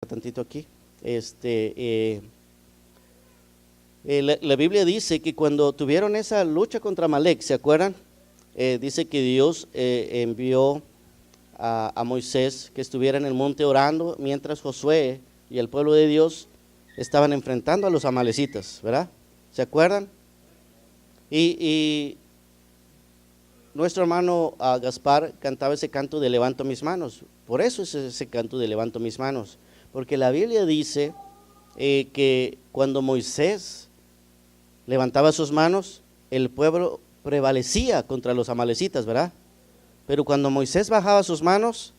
tantito aquí. La Biblia dice que cuando tuvieron esa lucha contra Amalek, ¿se acuerdan? Dice que Dios envió a Moisés que estuviera en el monte orando, mientras Josué y el pueblo de Dios estaban enfrentando a los amalecitas, ¿verdad? ¿Se acuerdan? Y nuestro hermano Gaspar cantaba ese canto de levanto mis manos. Por eso es ese canto de levanto mis manos, porque la Biblia dice que cuando Moisés levantaba sus manos, el pueblo prevalecía contra los amalecitas, ¿verdad? Pero cuando Moisés bajaba sus manos,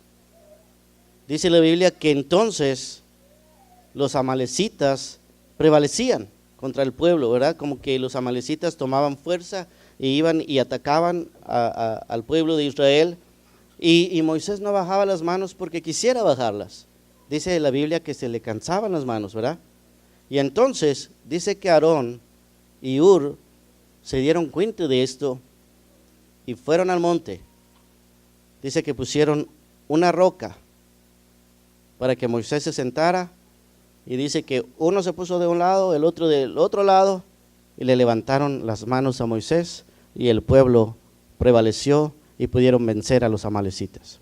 dice la Biblia que entonces los amalecitas prevalecían contra el pueblo, ¿verdad? Como que los amalecitas tomaban fuerza e iban y atacaban al pueblo de Israel, y Moisés no bajaba las manos porque quisiera bajarlas. Dice la Biblia que se le cansaban las manos, ¿verdad? Y entonces dice que Aarón y Hur se dieron cuenta de esto y fueron al monte. Dice que pusieron una roca para que Moisés se sentara, y dice que uno se puso de un lado, el otro del otro lado, y le levantaron las manos a Moisés, y el pueblo prevaleció y pudieron vencer a los amalecitas.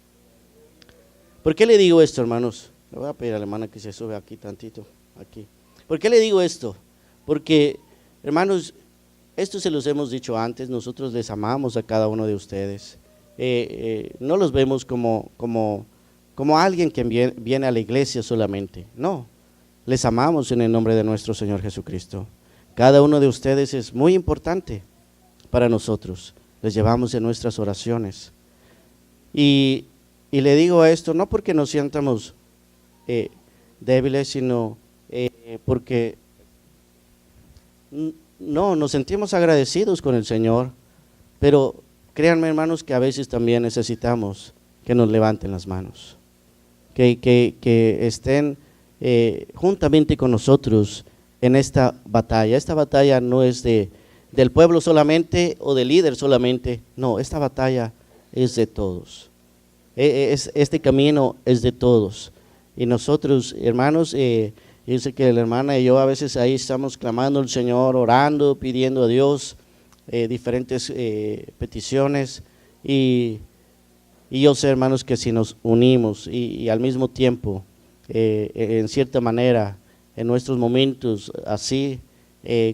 ¿Por qué le digo esto, hermanos? Le voy a pedir a la hermana que se sube aquí tantito, aquí. ¿Por qué le digo esto? Porque, hermanos, esto se los hemos dicho antes, nosotros les amamos a cada uno de ustedes. No los vemos como alguien que viene a la iglesia solamente, no. Les amamos en el nombre de nuestro Señor Jesucristo. Cada uno de ustedes es muy importante para nosotros. Les llevamos en nuestras oraciones. Y le digo esto no porque nos sientamos débiles, sino porque no, nos sentimos agradecidos con el Señor. Pero créanme, hermanos, que a veces también necesitamos que nos levanten las manos, que estén juntamente con nosotros en esta batalla. Esta batalla no es del pueblo solamente o del líder solamente, no, esta batalla es de todos. Este camino es de todos. Y nosotros, hermanos, yo sé que la hermana y yo a veces ahí estamos clamando al Señor, orando, pidiendo a Dios diferentes peticiones, y yo sé, hermanos, que si nos unimos y al mismo tiempo, en cierta manera, en nuestros momentos así,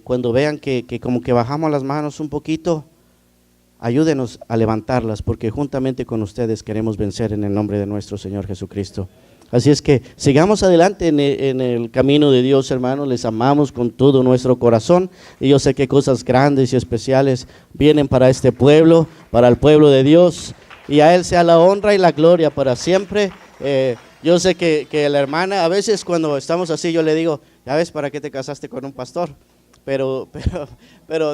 cuando vean que como que bajamos las manos un poquito, ayúdenos a levantarlas, porque juntamente con ustedes queremos vencer en el nombre de nuestro Señor Jesucristo. Así es que sigamos adelante en el camino de Dios, hermanos. Les amamos con todo nuestro corazón, y yo sé que cosas grandes y especiales vienen para este pueblo, para el pueblo de Dios, y a Él sea la honra y la gloria para siempre. Yo sé que la hermana, a veces cuando estamos así, yo le digo, ya ves, ¿para qué te casaste con un pastor? Pero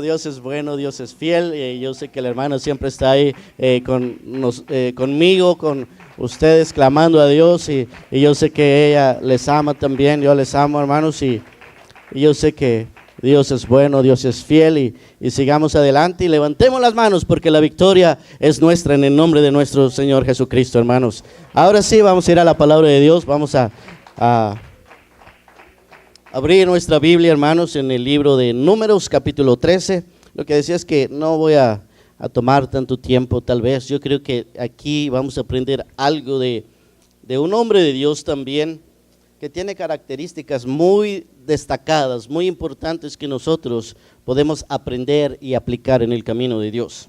Dios es bueno, Dios es fiel, y yo sé que la hermana siempre está ahí conmigo, con ustedes, clamando a Dios, y yo sé que ella les ama también. Yo les amo, hermanos, y yo sé que Dios es bueno, Dios es fiel, y sigamos adelante y levantemos las manos, porque la victoria es nuestra en el nombre de nuestro Señor Jesucristo, hermanos. Ahora sí, vamos a ir a la palabra de Dios. Vamos a abrir nuestra Biblia, hermanos, en el libro de Números, capítulo 13. Lo que decía es que no voy a tomar tanto tiempo, tal vez. Yo creo que aquí vamos a aprender algo de un hombre de Dios también, que tiene características muy destacadas, muy importantes, que nosotros podemos aprender y aplicar en el camino de Dios.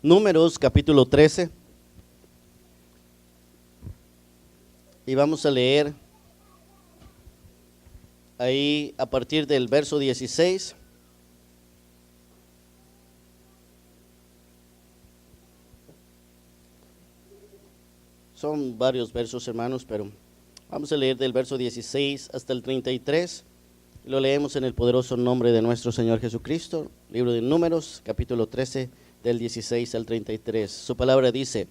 Números capítulo 13, y vamos a leer ahí a partir del verso 16. Son varios versos, hermanos, pero vamos a leer del verso 16 hasta el 33. Lo leemos en el poderoso nombre de nuestro Señor Jesucristo. Libro de Números, capítulo 13, del 16 al 33. Su palabra dice: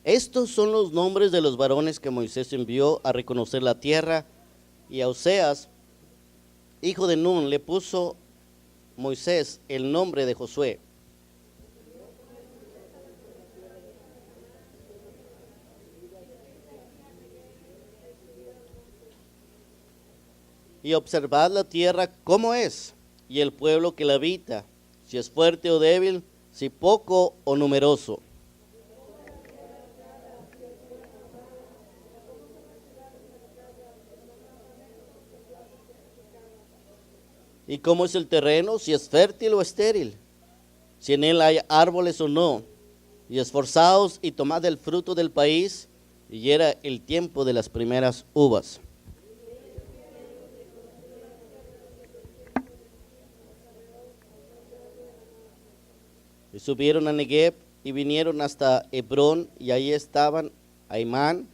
estos son los nombres de los varones que Moisés envió a reconocer la tierra, y a Oseas, hijo de Nun, le puso Moisés el nombre de Josué. y observad la tierra cómo es, y el pueblo que la habita, si es fuerte o débil, si poco o numeroso. ¿Y cómo es el terreno? Si es fértil o estéril, si en él hay árboles o no. Y esforzaos y tomad el fruto del país, y era el tiempo de las primeras uvas. Y subieron a Negev y vinieron hasta Hebrón, y ahí estaban Aimán,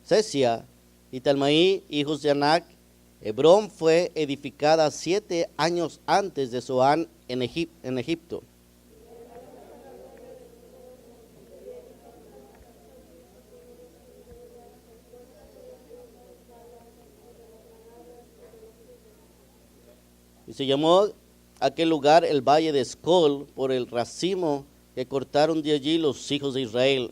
Sesia y Talmaí, hijos de Anac. Hebrón fue edificada 7 años antes de Zoán en Egipto. Y se llamó aquel lugar el valle de Escol por el racimo que cortaron de allí los hijos de Israel.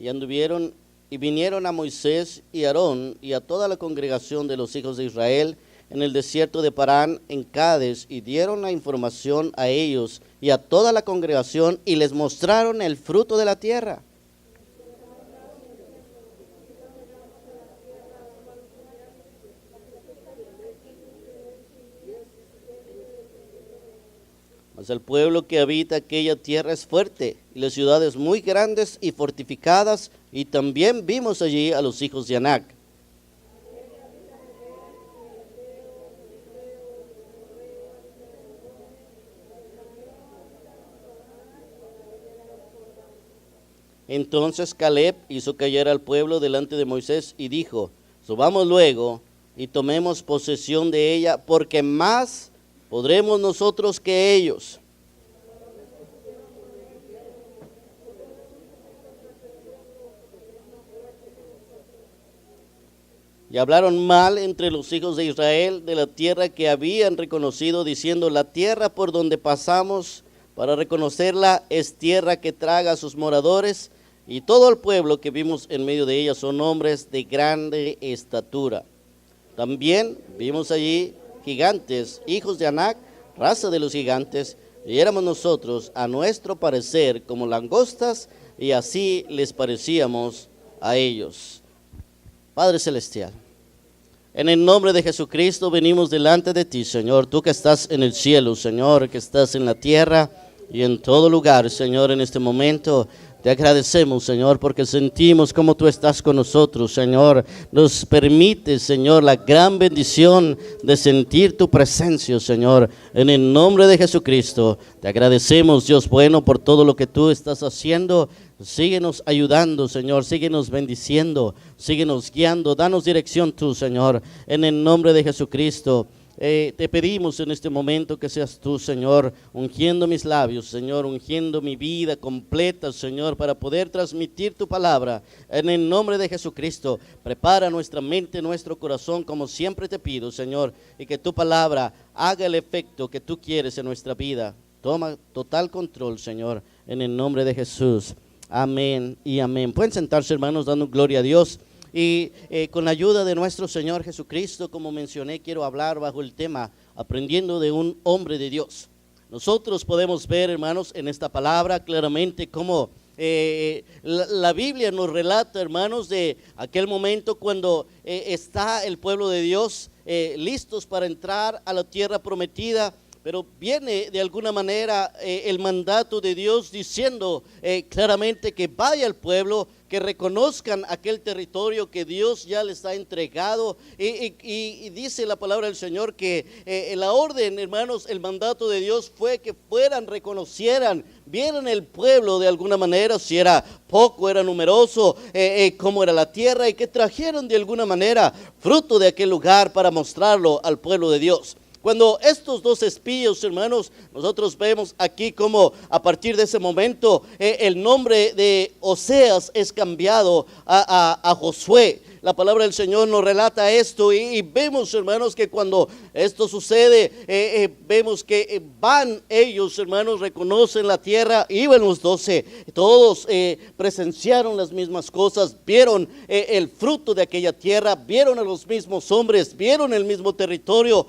Y anduvieron y vinieron a Moisés y Aarón y a toda la congregación de los hijos de Israel en el desierto de Parán en Cades, y dieron la información a ellos y a toda la congregación, y les mostraron el fruto de la tierra. Mas el pueblo que habita aquella tierra es fuerte, y las ciudades muy grandes y fortificadas, y también vimos allí a los hijos de Anac. Entonces Caleb hizo callar al pueblo delante de Moisés y dijo: subamos luego y tomemos posesión de ella, porque más podremos nosotros que ellos. Y hablaron mal entre los hijos de Israel de la tierra que habían reconocido, diciendo: la tierra por donde pasamos para reconocerla es tierra que traga a sus moradores, y todo el pueblo que vimos en medio de ella son hombres de grande estatura. También vimos allí gigantes, hijos de Anac, raza de los gigantes, y éramos nosotros, a nuestro parecer, como langostas, y así les parecíamos a ellos. Padre Celestial, en el nombre de Jesucristo venimos delante de ti, Señor, tú que estás en el cielo, Señor, que estás en la tierra y en todo lugar, Señor, en este momento. Te agradecemos, Señor, porque sentimos como tú estás con nosotros, Señor. Nos permite, Señor, la gran bendición de sentir tu presencia, Señor. En el nombre de Jesucristo, te agradecemos, Dios bueno, por todo lo que tú estás haciendo. Síguenos ayudando, Señor. Síguenos bendiciendo. Síguenos guiando. Danos dirección tú, Señor. En el nombre de Jesucristo. Te pedimos en este momento que seas tú, Señor, ungiendo mis labios, Señor, ungiendo mi vida completa, Señor, para poder transmitir tu palabra. En el nombre de Jesucristo, prepara nuestra mente, nuestro corazón, como siempre te pido, Señor, y que tu palabra haga el efecto que tú quieres en nuestra vida. Toma total control, Señor, en el nombre de Jesús. Amén y amén. Pueden sentarse, hermanos, dando gloria a Dios. Y con la ayuda de nuestro Señor Jesucristo, como mencioné, quiero hablar bajo el tema aprendiendo de un hombre de Dios. Nosotros podemos ver, hermanos, en esta palabra claramente cómo la Biblia nos relata, hermanos, de aquel momento cuando está el pueblo de Dios listos para entrar a la tierra prometida. Pero viene de alguna manera el mandato de Dios diciendo claramente que vaya el pueblo, que reconozcan aquel territorio que Dios ya les ha entregado. Y dice la palabra del Señor que la orden, hermanos, el mandato de Dios fue que fueran, reconocieran, vieran el pueblo de alguna manera, si era poco, era numeroso, cómo era la tierra, y que trajeron de alguna manera fruto de aquel lugar para mostrarlo al pueblo de Dios. Cuando estos dos espías, hermanos, nosotros vemos aquí como a partir de ese momento el nombre de Oseas es cambiado a Josué. la palabra del Señor nos relata esto y vemos, hermanos, que cuando esto sucede, vemos que van ellos, hermanos, reconocen la tierra, iban los 12, todos presenciaron las mismas cosas, vieron el fruto de aquella tierra, vieron a los mismos hombres, vieron el mismo territorio,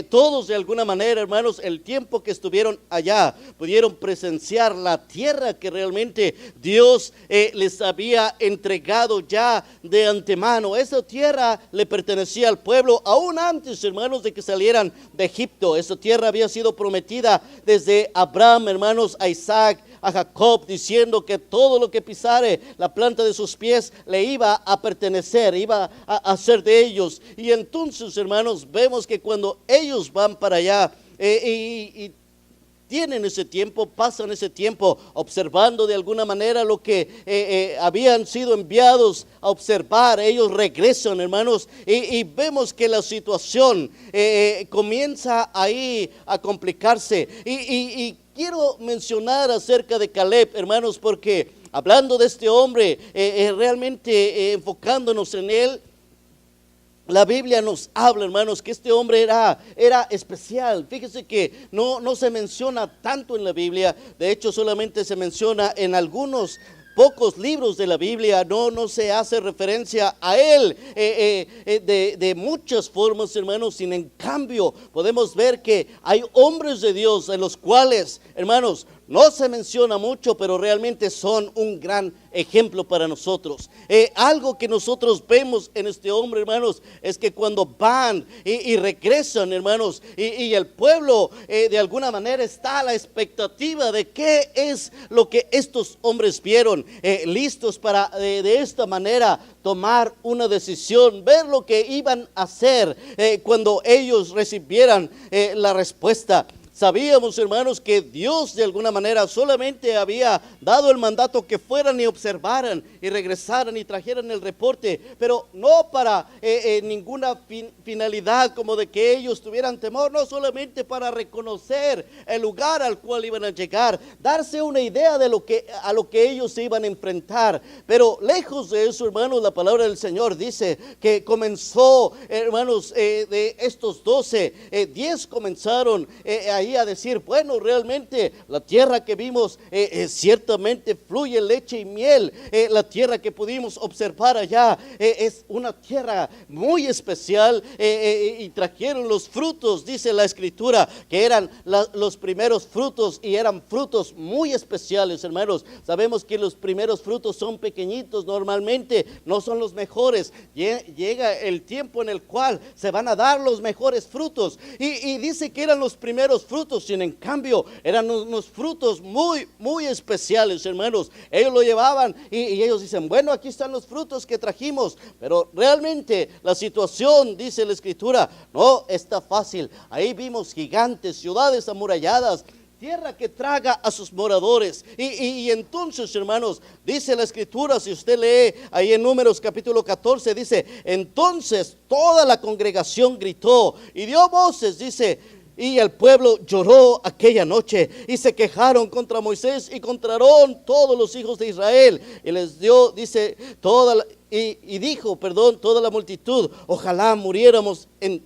todos de alguna manera, hermanos, el tiempo que estuvieron allá, pudieron presenciar la tierra que realmente Dios les había entregado ya de antemano. Esa tierra le pertenecía al pueblo aún antes, hermanos, de que salieran de Egipto. Esa tierra había sido prometida desde Abraham, hermanos, a Isaac, a Jacob, diciendo que todo lo que pisare la planta de sus pies le iba a pertenecer, iba a ser de ellos. Y entonces, hermanos, vemos que cuando ellos van para allá y tienen ese tiempo, pasan ese tiempo observando de alguna manera lo que habían sido enviados a observar. Ellos regresan, hermanos, y vemos que la situación comienza ahí a complicarse. Y quiero mencionar acerca de Caleb, hermanos, porque hablando de este hombre, realmente enfocándonos en él, la Biblia nos habla, hermanos, que este hombre era especial. Fíjese que no se menciona tanto en la Biblia. De hecho, solamente se menciona en algunos pocos libros de la Biblia. No se hace referencia a él de muchas formas, hermanos. Sin en cambio, podemos ver que hay hombres de Dios en los cuales, hermanos, no se menciona mucho, pero realmente son un gran ejemplo para nosotros. Algo que nosotros vemos en este hombre, hermanos, es que cuando van y regresan, hermanos, y el pueblo de alguna manera está a la expectativa de qué es lo que estos hombres vieron, listos para de esta manera tomar una decisión, ver lo que iban a hacer cuando ellos recibieran la respuesta. Sabíamos, hermanos, que Dios de alguna manera solamente había dado el mandato que fueran y observaran y regresaran y trajeran el reporte, pero no para ninguna finalidad como de que ellos tuvieran temor, no, solamente para reconocer el lugar al cual iban a llegar, darse una idea de a lo que ellos se iban a enfrentar. Pero lejos de eso, hermanos, la palabra del Señor dice que comenzó, hermanos, de estos 12, 10 comenzaron ahí a decir, bueno, realmente la tierra que vimos ciertamente fluye leche y miel. La tierra que pudimos observar allá es una tierra muy especial, y trajeron los frutos, dice la escritura, que eran los primeros frutos, y eran frutos muy especiales, hermanos. Sabemos que los primeros frutos son pequeñitos normalmente, no son los mejores. Llega el tiempo en el cual se van a dar los mejores frutos, y dice que eran los primeros frutos, sin en cambio eran unos frutos muy, muy especiales, hermanos. Ellos lo llevaban y ellos dicen, bueno, aquí están los frutos que trajimos, pero realmente la situación, dice la escritura, no está fácil. Ahí vimos gigantes, ciudades amuralladas, tierra que traga a sus moradores. Y entonces, hermanos, dice la escritura, si usted lee ahí en Números capítulo 14, dice, entonces toda la congregación gritó y dio voces, dice, y el pueblo lloró aquella noche y se quejaron contra Moisés y contra Aarón todos los hijos de Israel. Y les dio, dice, dijo, toda la multitud, ojalá muriéramos en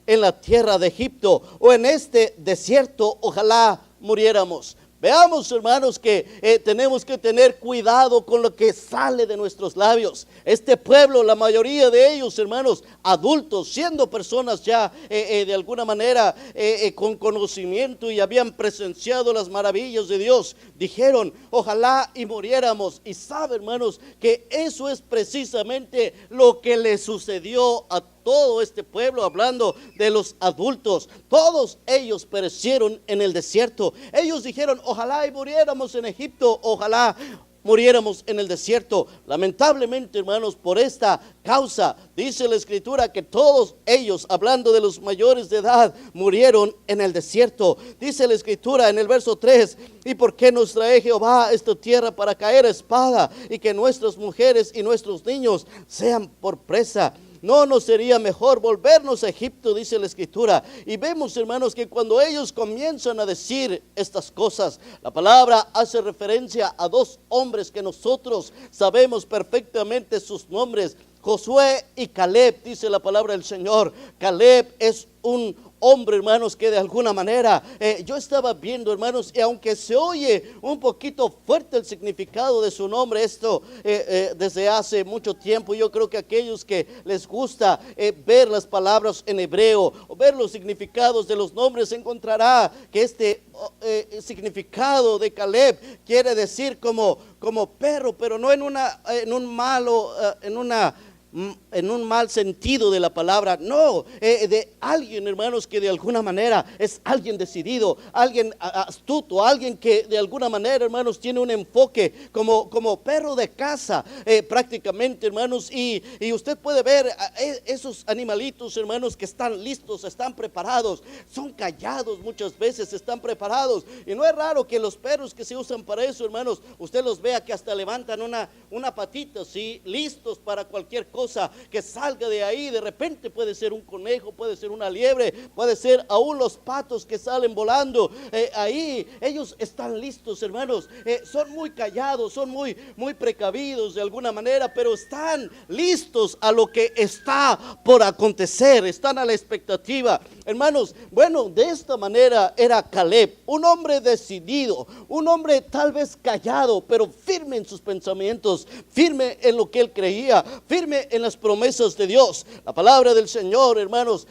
la tierra de Egipto o en este desierto, ojalá muriéramos. Veamos, hermanos, que tenemos que tener cuidado con lo que sale de nuestros labios. Este pueblo, la mayoría de ellos, hermanos, adultos, siendo personas ya de alguna manera con conocimiento y habían presenciado las maravillas de Dios, dijeron, ojalá y muriéramos. Y sabe, hermanos, que eso es precisamente lo que le sucedió a todo este pueblo, hablando de los adultos. Todos ellos perecieron en el desierto. Ellos dijeron, ojalá y muriéramos en Egipto, ojalá muriéramos en el desierto. Lamentablemente, hermanos, por esta causa, dice la escritura que todos ellos, hablando de los mayores de edad, murieron en el desierto. Dice la escritura en el verso 3, ¿y por qué nos trae Jehová a esta tierra para caer a espada y que nuestras mujeres y nuestros niños sean por presa? ¿No nos sería mejor volvernos a Egipto?, dice la escritura. Y vemos, hermanos, que cuando ellos comienzan a decir estas cosas, la palabra hace referencia a dos hombres que nosotros sabemos perfectamente sus nombres, Josué y Caleb, dice la palabra del Señor. Caleb es un hombre, hermanos, que de alguna manera yo estaba viendo, hermanos, y aunque se oye un poquito fuerte el significado de su nombre, esto desde hace mucho tiempo, yo creo que aquellos que les gusta ver las palabras en hebreo o ver los significados de los nombres, encontrará que este significado de Caleb quiere decir como perro, pero no en un mal sentido de la palabra, no, de alguien, hermanos, que de alguna manera es alguien decidido, alguien astuto, alguien que de alguna manera, hermanos, tiene un enfoque como perro de casa, prácticamente, hermanos, y usted puede ver esos animalitos, hermanos, que están listos, están preparados, son callados muchas veces, están preparados, y no es raro que los perros que se usan para eso, hermanos, usted los vea que hasta levantan una patita, ¿sí? Listos para cualquier cosa que salga de ahí. De repente puede ser un conejo, puede ser una liebre, puede ser aún los patos que salen volando, ahí ellos están listos, hermanos, son muy callados, son muy precavidos de alguna manera, pero están listos a lo que está por acontecer, están a la expectativa, hermanos. Bueno, de esta manera era Caleb, un hombre decidido, un hombre tal vez callado, pero firme en sus pensamientos, firme en lo que él creía, firme en las promesas de Dios. La palabra del Señor, hermanos,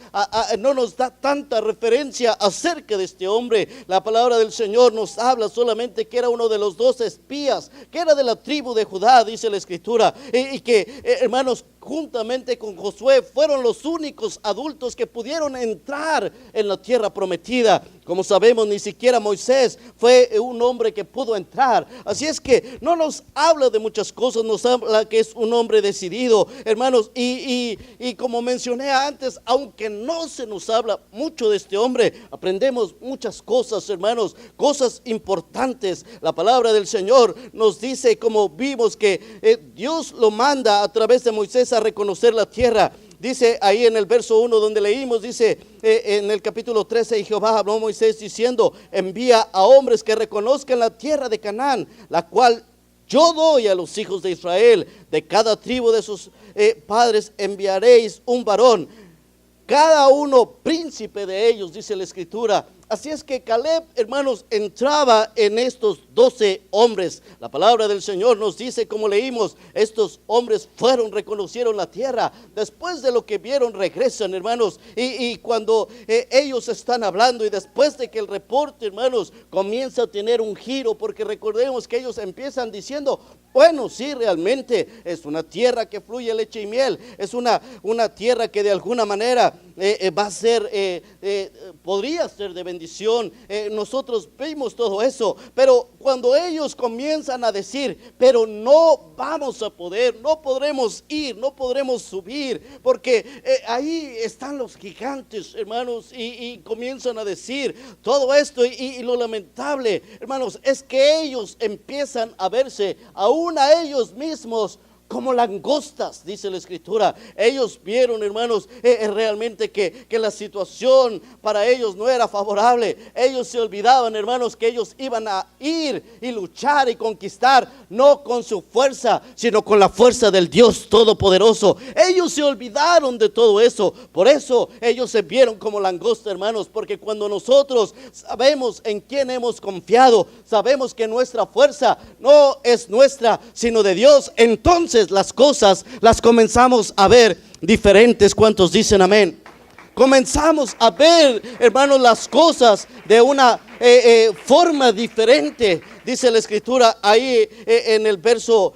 no nos da tanta referencia acerca de este hombre. La palabra del Señor nos habla solamente que era uno de los 12 espías, que era de la tribu de Judá, dice la Escritura, y que, hermanos, juntamente con Josué fueron los únicos adultos que pudieron entrar en la tierra prometida. Como sabemos, ni siquiera Moisés fue un hombre que pudo entrar. Así es que no nos habla de muchas cosas, nos habla que es un hombre decidido, hermanos, y como mencioné antes, aunque no se nos habla mucho de este hombre, aprendemos muchas cosas, hermanos, cosas importantes. La palabra del Señor nos dice, como vimos, que Dios lo manda a través de Moisés a reconocer la tierra. Dice ahí en el verso 1 donde leímos, dice en el capítulo 13, y Jehová habló a Moisés diciendo: envía a hombres que reconozcan la tierra de Canaán, la cual yo doy a los hijos de Israel. De cada tribu de sus padres enviaréis un varón, cada uno príncipe de ellos, dice la Escritura. Así es que Caleb, hermanos, entraba en estos 12 hombres. La palabra del Señor nos dice, como leímos, estos hombres reconocieron la tierra. Después de lo que vieron, regresan, hermanos. Y cuando ellos están hablando, y después de que el reporte, hermanos, comienza a tener un giro, porque recordemos que ellos empiezan diciendo: bueno, sí, realmente es una tierra que fluye leche y miel. Es una tierra que de alguna manera va a ser, podría ser de bendición. Nosotros vimos todo eso, pero cuando ellos comienzan a decir: pero no vamos a poder, no podremos ir, no podremos subir, porque ahí están los gigantes, hermanos, y comienzan a decir todo esto, y lo lamentable, hermanos, es que ellos empiezan a verse aún a ellos mismos como langostas, dice la Escritura. Ellos vieron, hermanos, realmente que la situación para ellos no era favorable. Ellos se olvidaban, hermanos, que ellos iban a ir y luchar y conquistar, no con su fuerza, sino con la fuerza del Dios Todopoderoso. Ellos se olvidaron de todo eso. Por eso ellos se vieron como langostas, hermanos, porque cuando nosotros sabemos en quién hemos confiado, sabemos que nuestra fuerza no es nuestra, sino de Dios, entonces las cosas las comenzamos a ver diferentes. ¿Cuántos dicen amén? Comenzamos a ver, hermanos, las cosas de una forma diferente. Dice la Escritura ahí en el verso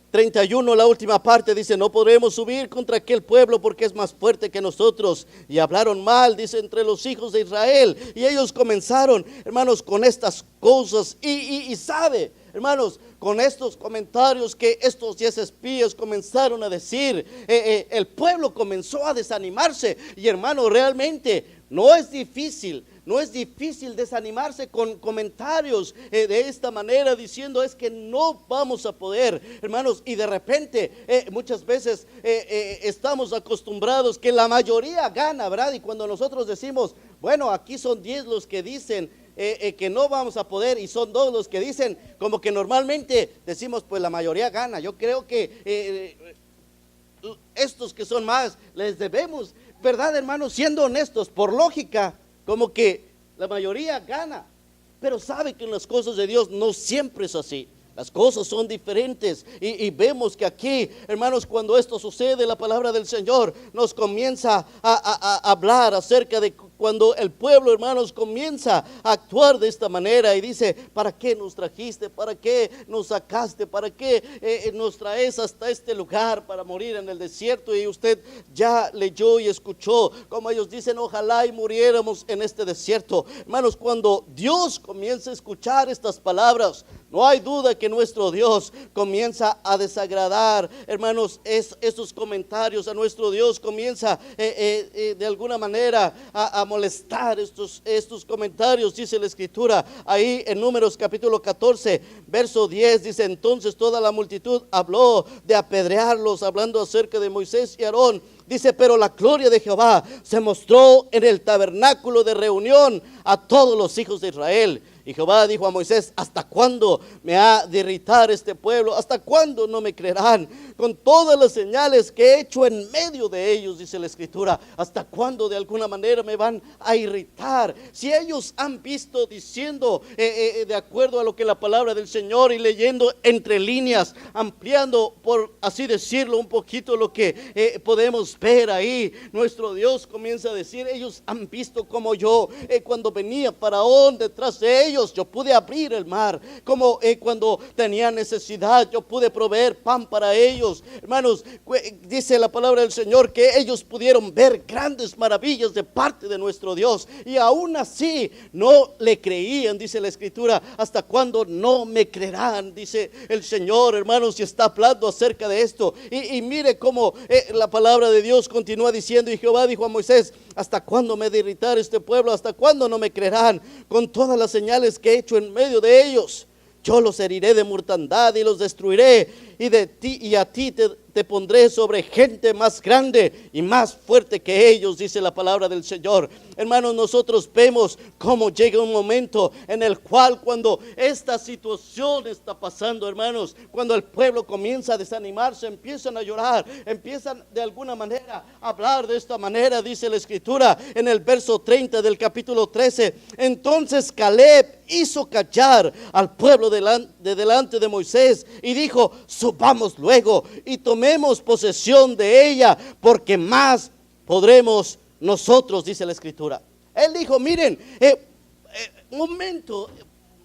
31, la última parte, dice: no podremos subir contra aquel pueblo porque es más fuerte que nosotros. Y hablaron mal, dice, entre los hijos de Israel. Y ellos comenzaron, hermanos, con estas cosas. Y sabe, hermanos, con estos comentarios que estos 10 espías comenzaron a decir, el pueblo comenzó a desanimarse. Y, hermano, realmente no es difícil desanimarse con comentarios de esta manera, diciendo: es que no vamos a poder, hermanos. Y de repente muchas veces estamos acostumbrados que la mayoría gana, ¿verdad? Y cuando nosotros decimos: bueno, aquí son 10 los que dicen que no vamos a poder, y son 2 los que dicen, como que normalmente decimos: pues la mayoría gana. Yo creo que estos que son más, les debemos, ¿verdad, hermanos? Siendo honestos, por lógica, como que la mayoría gana, pero sabe que en las cosas de Dios no siempre es así. Las cosas son diferentes y vemos que aquí, hermanos, cuando esto sucede, la palabra del Señor nos comienza a hablar acerca de cuando el pueblo, hermanos, comienza a actuar de esta manera y dice: ¿para qué nos trajiste? ¿Para qué nos sacaste? ¿Para qué nos traes hasta este lugar para morir en el desierto? Y usted ya leyó y escuchó como ellos dicen: ojalá y muriéramos en este desierto. Hermanos, cuando Dios comienza a escuchar estas palabras, no hay duda que nuestro Dios comienza a desagradar, hermanos, estos comentarios. A nuestro Dios comienza de alguna manera a molestar estos comentarios. Dice la Escritura ahí en Números capítulo 14, verso 10, dice: entonces toda la multitud habló de apedrearlos, hablando acerca de Moisés y Aarón. Dice: pero la gloria de Jehová se mostró en el tabernáculo de reunión a todos los hijos de Israel. Y Jehová dijo a Moisés: ¿hasta cuándo me ha de irritar este pueblo? ¿Hasta cuándo no me creerán? Con todas las señales que he hecho en medio de ellos, dice la Escritura, ¿hasta cuándo de alguna manera me van a irritar? Si ellos han visto diciendo de acuerdo a lo que la palabra del Señor, y leyendo entre líneas, ampliando, por así decirlo, un poquito lo que podemos ver ahí, nuestro Dios comienza a decir: ellos han visto como yo, cuando venía Faraón detrás de ellos, yo pude abrir el mar, como cuando tenía necesidad, yo pude proveer pan para ellos. Hermanos, dice la palabra del Señor que ellos pudieron ver grandes maravillas de parte de nuestro Dios, y aún así no le creían. Dice la Escritura: ¿hasta cuándo no me creerán? Dice el Señor, hermanos, y está hablando acerca de esto. Y mire cómo la palabra de Dios continúa diciendo: y Jehová dijo a Moisés: ¿hasta cuándo me he de irritar este pueblo? ¿Hasta cuándo no me creerán? Con todas las señales que he hecho en medio de ellos, yo los heriré de mortandad y los destruiré, y a ti te pondré sobre gente más grande y más fuerte que ellos, dice la palabra del Señor. Hermanos, nosotros vemos cómo llega un momento en el cual, cuando esta situación está pasando, hermanos, cuando el pueblo comienza a desanimarse, empiezan a llorar, empiezan de alguna manera a hablar de esta manera. Dice la Escritura en el verso 30 del capítulo 13: entonces Caleb hizo callar al pueblo delante de Moisés y dijo: subamos luego y tomemos posesión de ella, porque más podremos nosotros, dice la Escritura. Él dijo: miren, un momento,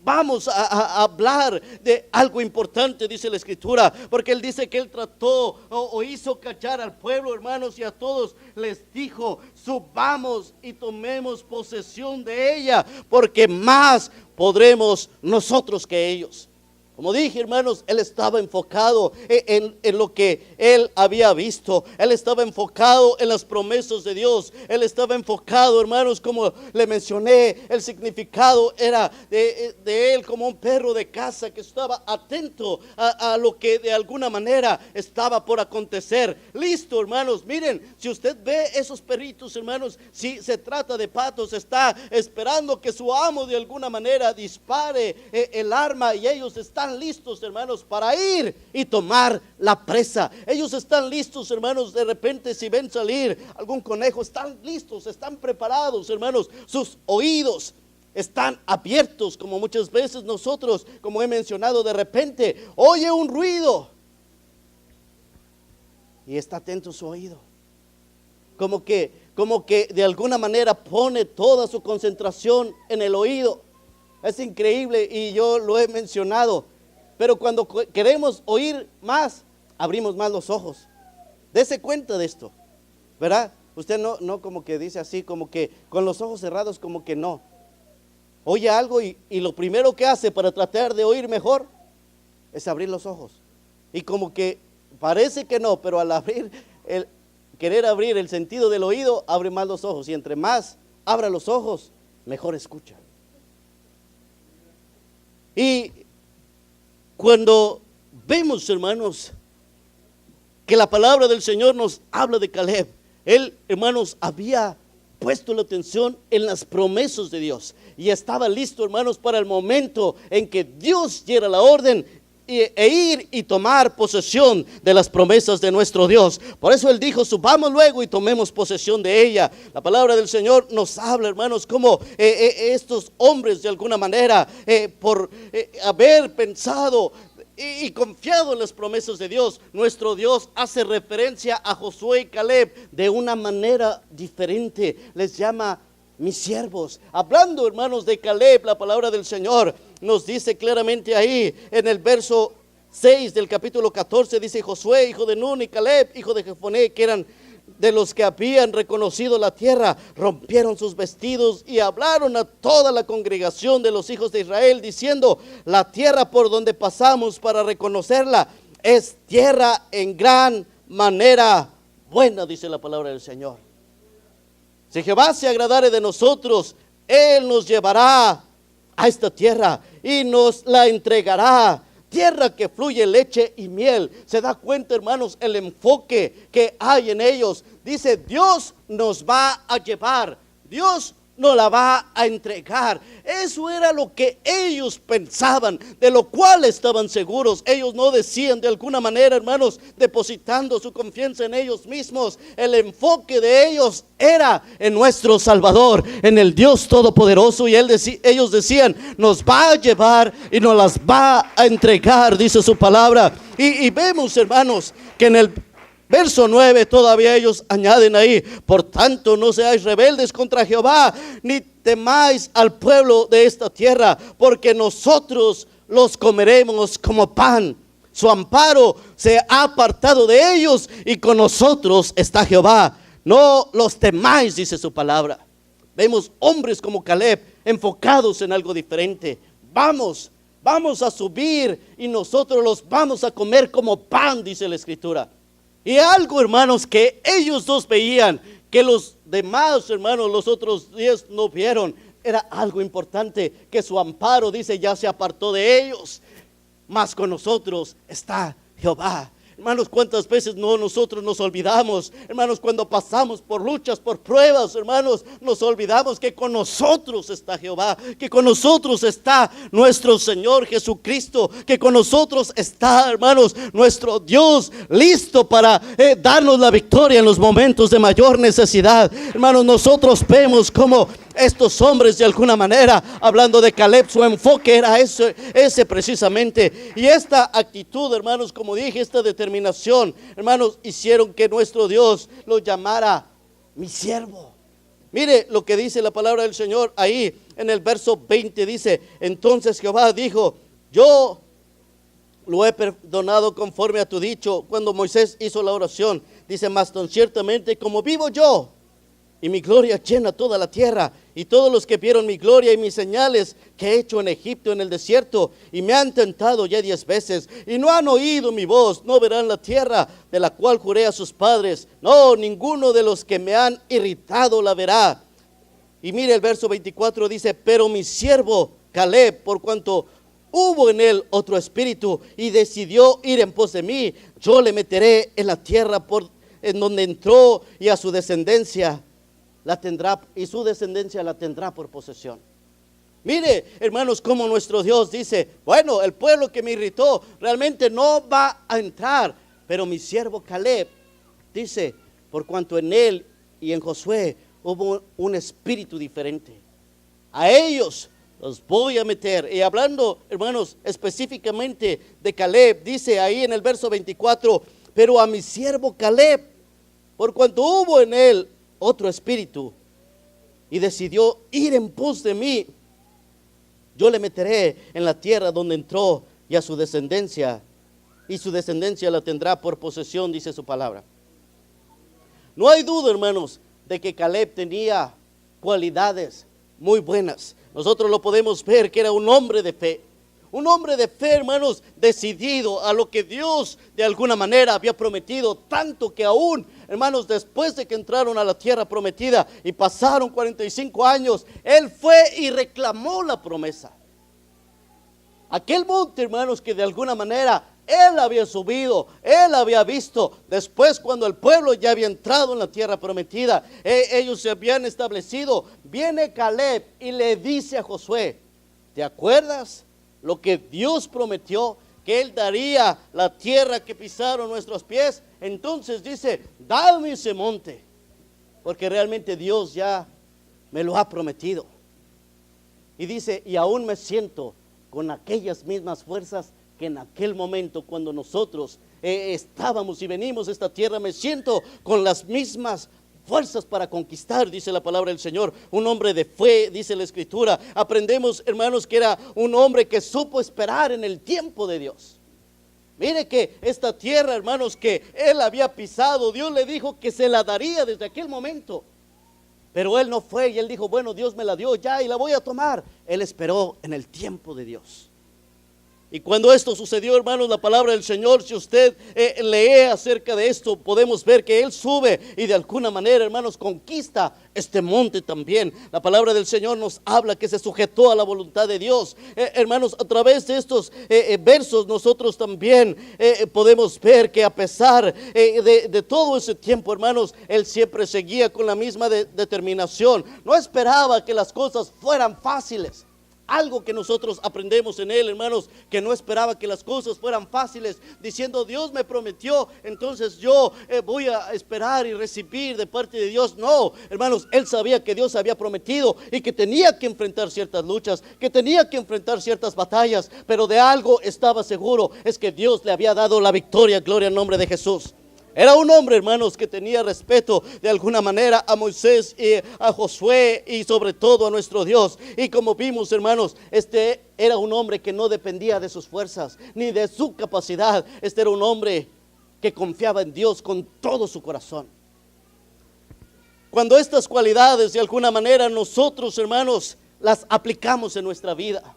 vamos a hablar de algo importante, dice la Escritura, porque él dice que él trató o hizo callar al pueblo, hermanos, y a todos les dijo: subamos y tomemos posesión de ella, porque más podremos nosotros que ellos. Como dije, hermanos, él estaba enfocado en lo que él había visto. Él estaba enfocado en las promesas de Dios. Él estaba enfocado, hermanos, como le mencioné, el significado era de él como un perro de casa que estaba atento a lo que de alguna manera estaba por acontecer. Listo, hermanos, miren, si usted ve esos perritos, hermanos, si se trata de patos, está esperando que su amo de alguna manera dispare el arma, y ellos están listos, hermanos, para ir y tomar la presa. Ellos están listos, hermanos. De repente, si ven salir algún conejo, están listos, están preparados, hermanos. Sus oídos están abiertos, como muchas veces nosotros, como he mencionado, de repente oye un ruido y está atento su oído, como que de alguna manera pone toda su concentración en el oído. Es increíble, y yo lo he mencionado, pero cuando queremos oír más, abrimos más los ojos. Dese cuenta de esto, ¿verdad? Usted no como que dice así, como que con los ojos cerrados, como que no. Oye algo y lo primero que hace para tratar de oír mejor es abrir los ojos. Y como que parece que no, pero al querer abrir el sentido del oído, abre más los ojos. Y entre más abra los ojos, mejor escucha. Y cuando vemos, hermanos, que la palabra del Señor nos habla de Caleb, él, hermanos, había puesto la atención en las promesas de Dios y estaba listo, hermanos, para el momento en que Dios diera la orden, e ir y tomar posesión de las promesas de nuestro Dios. Por eso Él dijo, subamos luego y tomemos posesión de ella. La palabra del Señor nos habla, hermanos, como estos hombres de alguna manera, por haber pensado y confiado en las promesas de Dios, nuestro Dios hace referencia a Josué y Caleb de una manera diferente. Les llama mis siervos. Hablando, hermanos, de Caleb, la palabra del Señor nos dice claramente ahí en el verso 6 del capítulo 14, dice: Josué, hijo de Nun, y Caleb, hijo de Jefoné, que eran de los que habían reconocido la tierra, rompieron sus vestidos y hablaron a toda la congregación de los hijos de Israel, diciendo: la tierra por donde pasamos para reconocerla es tierra en gran manera buena, dice la palabra del Señor. Si Jehová se agradare de nosotros, Él nos llevará a esta tierra y nos la entregará. Tierra que fluye leche y miel. Se da cuenta, hermanos, el enfoque que hay en ellos. Dice, Dios nos va a llevar, Dios nos la va a entregar. Eso era lo que ellos pensaban, de lo cual estaban seguros. Ellos no decían de alguna manera, hermanos, depositando su confianza en ellos mismos. El enfoque de ellos era en nuestro Salvador, en el Dios Todopoderoso. Y ellos decían, nos va a llevar y nos las va a entregar, dice su palabra. Y vemos, hermanos, que en el verso 9 todavía ellos añaden ahí: por tanto no seáis rebeldes contra Jehová, ni temáis al pueblo de esta tierra, porque nosotros los comeremos como pan. Su amparo se ha apartado de ellos y con nosotros está Jehová. No los temáis, dice su palabra. Vemos hombres como Caleb enfocados en algo diferente. Vamos a subir y nosotros los vamos a comer como pan, dice la Escritura. Y algo, hermanos, que ellos dos veían, que los demás, hermanos, los otros 10 no vieron, era algo importante, que su amparo, dice, ya se apartó de ellos, mas con nosotros está Jehová. Hermanos, cuántas veces nosotros nos olvidamos, hermanos, cuando pasamos por luchas, por pruebas, hermanos, nos olvidamos que con nosotros está Jehová, que con nosotros está nuestro Señor Jesucristo, que con nosotros está, hermanos, nuestro Dios listo para darnos la victoria en los momentos de mayor necesidad. Hermanos, nosotros vemos como estos hombres, de alguna manera, hablando de Caleb, su enfoque era ese precisamente. Y esta actitud, hermanos, como dije, esta determinación, hermanos, hicieron que nuestro Dios lo llamara mi siervo. Mire lo que dice la palabra del Señor ahí en el verso 20, dice: entonces Jehová dijo: yo lo he perdonado conforme a tu dicho. Cuando Moisés hizo la oración, dice: mas tan ciertamente como vivo yo, y mi gloria llena toda la tierra, y todos los que vieron mi gloria y mis señales que he hecho en Egipto, en el desierto, y me han tentado ya 10 veces, y no han oído mi voz, no verán la tierra de la cual juré a sus padres. No, ninguno de los que me han irritado la verá. Y mire el verso 24, dice: pero mi siervo Caleb, por cuanto hubo en él otro espíritu y decidió ir en pos de mí, yo le meteré en la tierra en donde entró, y a su descendencia la tendrá, y su descendencia la tendrá por posesión. Mire, hermanos, como nuestro Dios dice: bueno, el pueblo que me irritó realmente no va a entrar, pero mi siervo Caleb, dice, por cuanto en él y en Josué hubo un espíritu diferente, a ellos los voy a meter. Y hablando, hermanos, específicamente de Caleb, dice ahí en el verso 24: pero a mi siervo Caleb, por cuanto hubo en él otro espíritu y decidió ir en pos de mí, yo le meteré en la tierra donde entró, y a su descendencia, y su descendencia la tendrá por posesión, dice su palabra. No hay duda, hermanos, de que Caleb tenía cualidades muy buenas. Nosotros lo podemos ver, que era un hombre de fe. Un hombre de fe, hermanos, decidido a lo que Dios de alguna manera había prometido, tanto que aún, hermanos, después de que entraron a la tierra prometida y pasaron 45 años, él fue y reclamó la promesa. Aquel monte, hermanos, que de alguna manera él había subido, él había visto, después cuando el pueblo ya había entrado en la tierra prometida, ellos se habían establecido, viene Caleb y le dice a Josué: ¿te acuerdas lo que Dios prometió? que Él daría la tierra que pisaron nuestros pies, entonces dice, dame ese monte, porque realmente Dios ya me lo ha prometido. Y dice, y aún me siento con aquellas mismas fuerzas que en aquel momento cuando nosotros estábamos y venimos a esta tierra, me siento con las mismas fuerzas para conquistar, dice la palabra del Señor. Un hombre de fe, dice la Escritura. Aprendemos, hermanos, que era un hombre que supo esperar en el tiempo de Dios. Mire que esta tierra, hermanos, que él había pisado, Dios le dijo que se la daría desde aquel momento. Pero él no fue y él dijo, bueno, Dios me la dio ya y la voy a tomar. Él esperó en el tiempo de Dios. Y cuando esto sucedió, hermanos, la palabra del Señor, si usted lee acerca de esto, podemos ver que Él sube y de alguna manera, hermanos, conquista este monte también. La palabra del Señor nos habla que se sujetó a la voluntad de Dios. Hermanos, a través de estos versos nosotros también podemos ver que a pesar de todo ese tiempo, hermanos, Él siempre seguía con la misma determinación. No esperaba que las cosas fueran fáciles. Algo que nosotros aprendemos en él, hermanos, que no esperaba que las cosas fueran fáciles, diciendo, Dios me prometió, entonces yo voy a esperar y recibir de parte de Dios. No, hermanos, él sabía que Dios había prometido y que tenía que enfrentar ciertas luchas, que tenía que enfrentar ciertas batallas, pero de algo estaba seguro, es que Dios le había dado la victoria. Gloria al nombre de Jesús. Era un hombre, hermanos, que tenía respeto de alguna manera a Moisés y a Josué y sobre todo a nuestro Dios. Y como vimos, hermanos, este era un hombre que no dependía de sus fuerzas ni de su capacidad. Este era un hombre que confiaba en Dios con todo su corazón. Cuando estas cualidades de alguna manera nosotros, hermanos, las aplicamos en nuestra vida.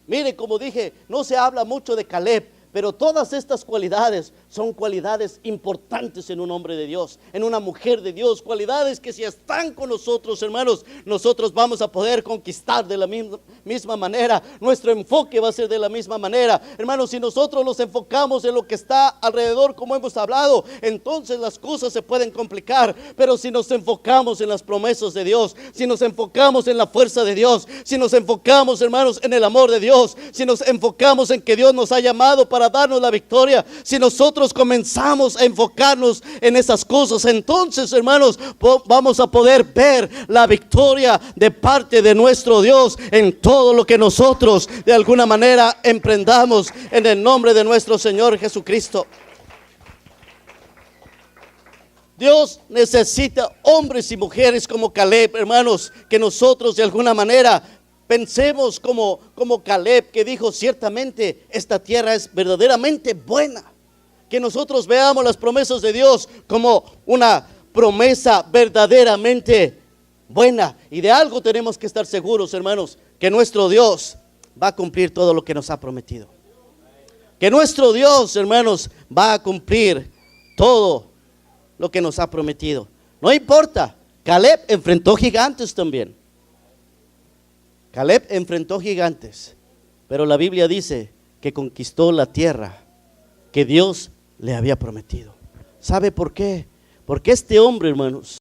Mire, como dije, no se habla mucho de Caleb, pero todas estas cualidades son cualidades importantes en un hombre de Dios, en una mujer de Dios, cualidades que si están con nosotros, hermanos, nosotros vamos a poder conquistar de la misma manera. Nuestro enfoque va a ser de la misma manera. Hermanos, si nosotros nos enfocamos en lo que está alrededor, como hemos hablado, entonces las cosas se pueden complicar. Pero si nos enfocamos en las promesas de Dios, si nos enfocamos en la fuerza de Dios, si nos enfocamos, hermanos, en el amor de Dios, si nos enfocamos en que Dios nos ha llamado para darnos la victoria, si nosotros comenzamos a enfocarnos en esas cosas, entonces, hermanos, vamos a poder ver la victoria de parte de nuestro Dios en todo lo que nosotros de alguna manera emprendamos en el nombre de nuestro Señor Jesucristo. Dios necesita hombres y mujeres como Caleb, hermanos, que nosotros de alguna manera pensemos como Caleb, que dijo, ciertamente esta tierra es verdaderamente buena. Que nosotros veamos las promesas de Dios como una promesa verdaderamente buena. Y de algo tenemos que estar seguros, hermanos, que nuestro Dios va a cumplir todo lo que nos ha prometido. Que nuestro Dios, hermanos, va a cumplir todo lo que nos ha prometido. No importa, Caleb enfrentó gigantes también. Caleb enfrentó gigantes, pero la Biblia dice que conquistó la tierra que Dios le había prometido. ¿Sabe por qué? Porque este hombre, hermanos,